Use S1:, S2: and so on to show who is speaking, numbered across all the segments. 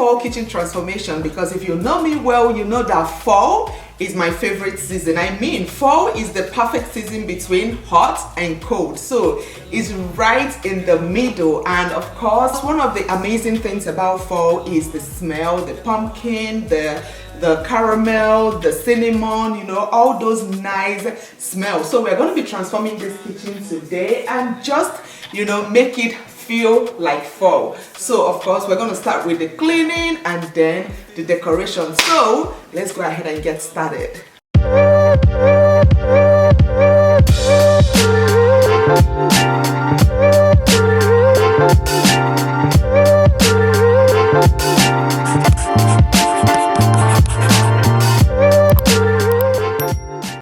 S1: fall kitchen transformation, because if you know me well, you know that fall is my favorite season. I mean, fall is the perfect season between hot and cold, so it's right in the middle. And of course, one of the amazing things about fall is the smell, the pumpkin, the caramel, the cinnamon, you know, all those nice smells. So we're going to be transforming this kitchen today and just, you know, make it feel like fall. So of course we're going to start with the cleaning and then the decoration. So let's go ahead and get started.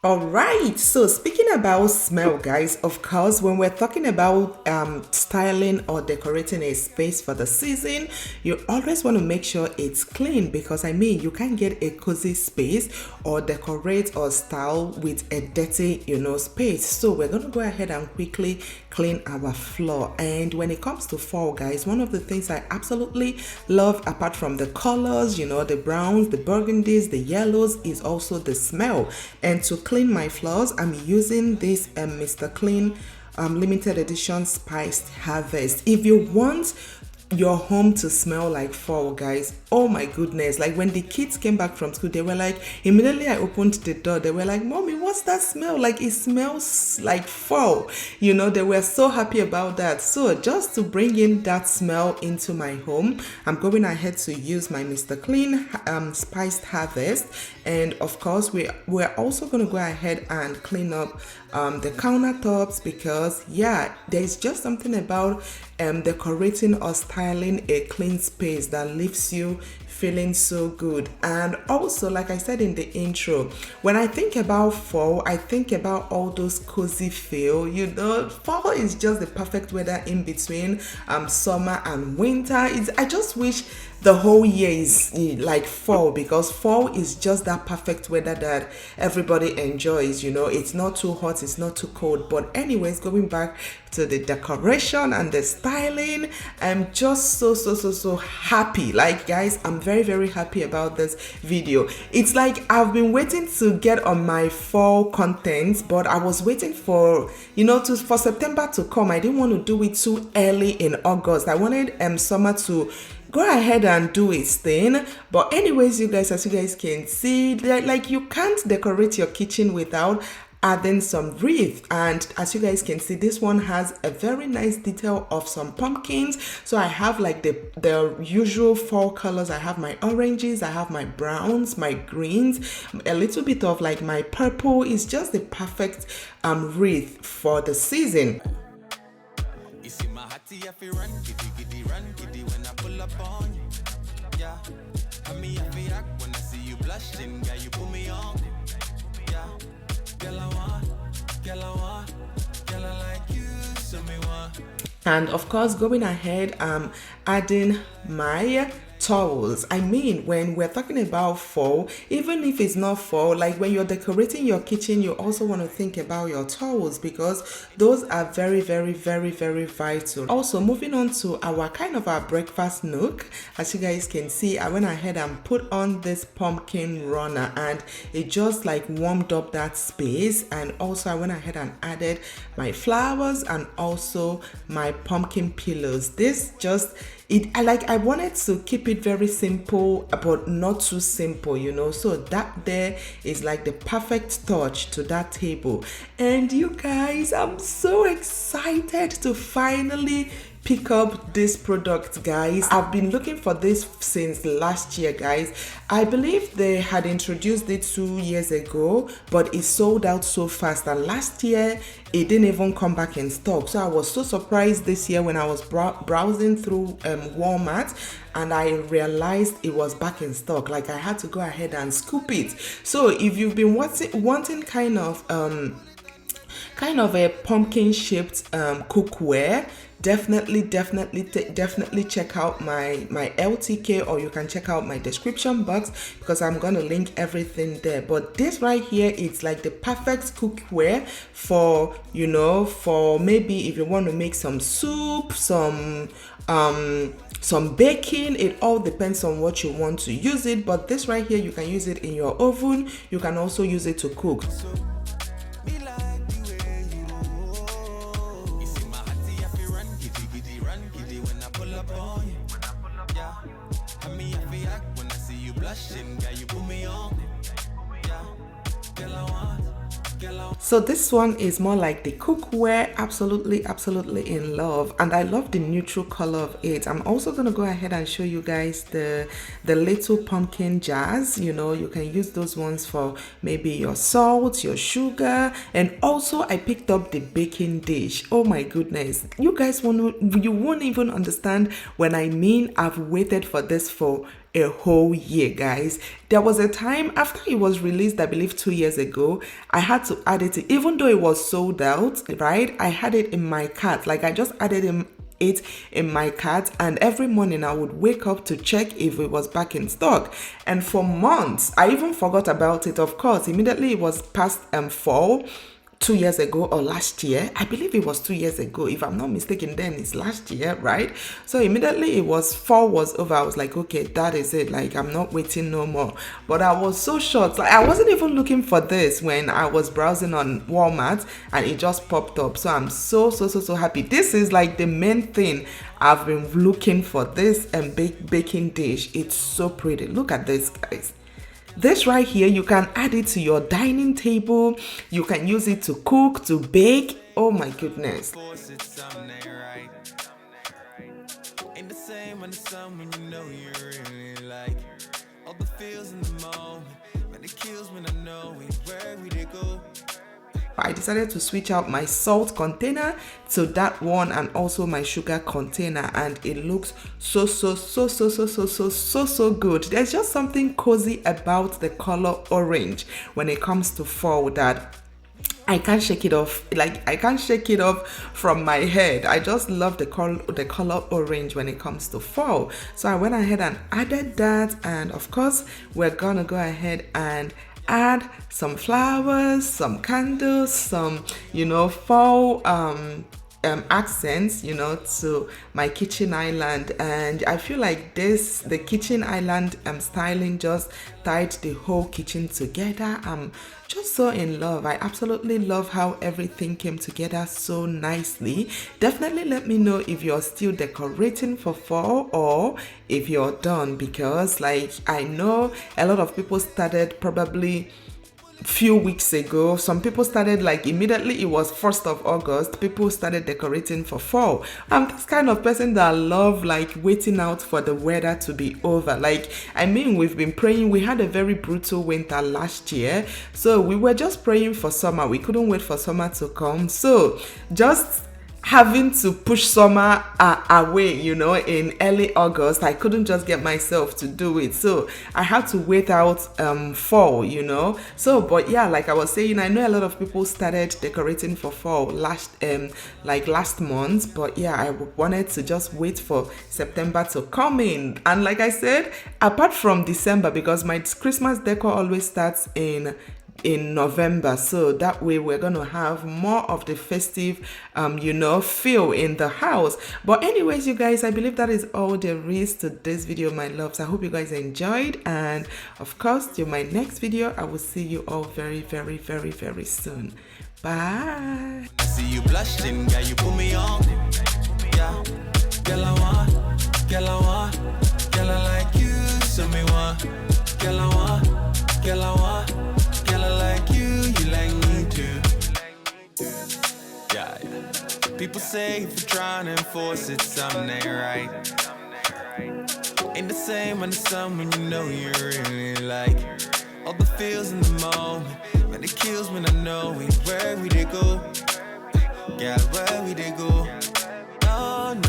S1: Alright, so speaking about smell, guys, of course, when we're talking about styling or decorating a space for the season, you always want to make sure it's clean, because I mean, you can't get a cozy space or decorate or style with a dirty, you know, space. So we're going to go ahead and quickly clean our floor. And when it comes to fall, guys, one of the things I absolutely love, apart from the colors, you know, the browns, the burgundies, the yellows, is also the smell. And to clean my floors, I'm using this Mr. Clean limited edition spiced harvest. If you want your home to smell like fall, guys, oh my goodness, like when the kids came back from school, they were like, immediately I opened the door, they were like, "Mommy, what's that smell? Like, it smells like fall." You know, they were so happy about that. So just to bring in that smell into my home, I'm going ahead to use my Mr. Clean spiced harvest. And of course, we're also going to go ahead and clean up the countertops, because yeah, there's just something about decorating or styling a clean space that leaves you feeling so good. And also, like I said in the intro, when I think about fall, I think about all those cozy feel. You know, fall is just the perfect weather in between summer and winter. I just wish the whole year is like fall, because fall is just that perfect weather that everybody enjoys. You know, it's not too hot, it's not too cold. But anyways, going back to the decoration and the styling, I'm just so happy. Like, guys, I'm very happy about this video. It's like I've been waiting to get on my fall content, but I was waiting for, you know, for September to come. I didn't want to do it too early in August. I wanted summer to go ahead and do its thing. But anyways, you guys, as you guys can see, like, you can't decorate your kitchen without adding some wreath. And as you guys can see, this one has a very nice detail of some pumpkins. So I have like the usual fall colors. I have my oranges, I have my browns, my greens, a little bit of like my purple. Is just the perfect wreath for the season. You see my hattie, if you run kitty when I pull up on you. Yeah, I mean, I feel act when I see you blushing, girl, you put me on. Yeah, girl, I like you, so me want. And of course, going ahead, adding my towels. I mean, when we're talking about fall, even if it's not fall, like when you're decorating your kitchen, you also want to think about your towels, because those are very vital. Also, moving on to our our breakfast nook, as you guys can see, I went ahead and put on this pumpkin runner, and it just like warmed up that space. And also I went ahead and added my flowers and also my pumpkin pillows. This just I wanted to keep it very simple, but not too simple, you know. So that there is like the perfect touch to that table. And you guys, I'm so excited to finally pick up this product, guys. I've been looking for this since last year, guys. I believe they had introduced it 2 years ago, but it sold out so fast, and last year it didn't even come back in stock. So I was so surprised this year when I was browsing through Walmart, and I realized it was back in stock. Like, I had to go ahead and scoop it. So if you've been wanting kind of a pumpkin shaped cookware, definitely check out my LTK, or you can check out my description box because I'm gonna link everything there. But this right here, it's like the perfect cookware for, you know, for maybe if you want to make some soup, some baking. It all depends on what you want to use it, but this right here, you can use it in your oven. You can also use it to cook. So this one is more like the cookware. Absolutely in love, and I love the neutral color of it. I'm also gonna go ahead and show you guys the little pumpkin jars. You know, you can use those ones for maybe your salt, your sugar, and also I picked up the baking dish. Oh my goodness, you won't even understand when I mean I've waited for this for a whole year, guys. There was a time after it was released, I believe 2 years ago, I had to add it, even though it was sold out, right? I had it in my cart. Like, I just added it in my cart, and every morning I would wake up to check if it was back in stock. And for months I even forgot about it. Of course, immediately it was past fall 2 years ago, or last year. I believe it was 2 years ago, if I'm not mistaken. Then it's last year, right? So immediately fall was over, I was like, okay, that is it. Like, I'm not waiting no more. But I was so shocked. Like, I wasn't even looking for this when I was browsing on Walmart, and it just popped up. So I'm so happy. This is like the main thing I've been looking for, this baking dish. It's so pretty. Look at this, guys. This right here, you can add it to your dining table. You can use it to cook, to bake. Oh my goodness. I decided to switch out my salt container to that one, and also my sugar container, and it looks so good. There's just something cozy about the color orange when it comes to fall that I can't shake it off. Like, I can't shake it off from my head. I just love the color orange when it comes to fall. So I went ahead and added that, and of course we're gonna go ahead and add some flowers, some candles, some, you know, fall accents, you know, to my kitchen island. And I feel like the kitchen island styling just tied the whole kitchen together. I'm just so in love. I absolutely love how everything came together so nicely. Definitely let me know if you're still decorating for fall, or if you're done, because like, I know a lot of people started probably few weeks ago. Some people started like immediately. It was 1st of August. People started decorating for fall. I'm this kind of person that love like waiting out for the weather to be over. Like, I mean, we've been praying. We had a very brutal winter last year, so we were just praying for summer. We couldn't wait for summer to come. So just having to push summer away, you know, in early August, I couldn't just get myself to do it. So I had to wait out fall, you know. So, but yeah, like I was saying, I know a lot of people started decorating for fall last month. But yeah, I wanted to just wait for September to come in. And like I said, apart from December, because my Christmas decor always starts in November, so that way we're gonna have more of the festive you know, feel in the house. But anyways, you guys, I believe that is all there is to this video, my loves. I hope you guys enjoyed, and of course till my next video, I will see you all very soon. Bye. I see you blushing, girl, you put me on. Yeah, girl, I want, girl, I like you, so me want, girl, I want, girl, I like you, you like me too. Yeah. People say if you're trying to enforce it, something ain't right. Ain't the same when the sun when you know you really like all the feels in the moment. Man, it kills when I know where we did go. Yeah, where we did go. No.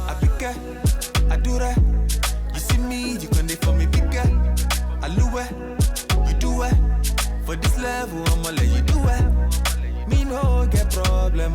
S1: I pick it, I do that. You see me, you can for me, pick it. I lose it. For this level, I'ma let you do it. Me no get problem.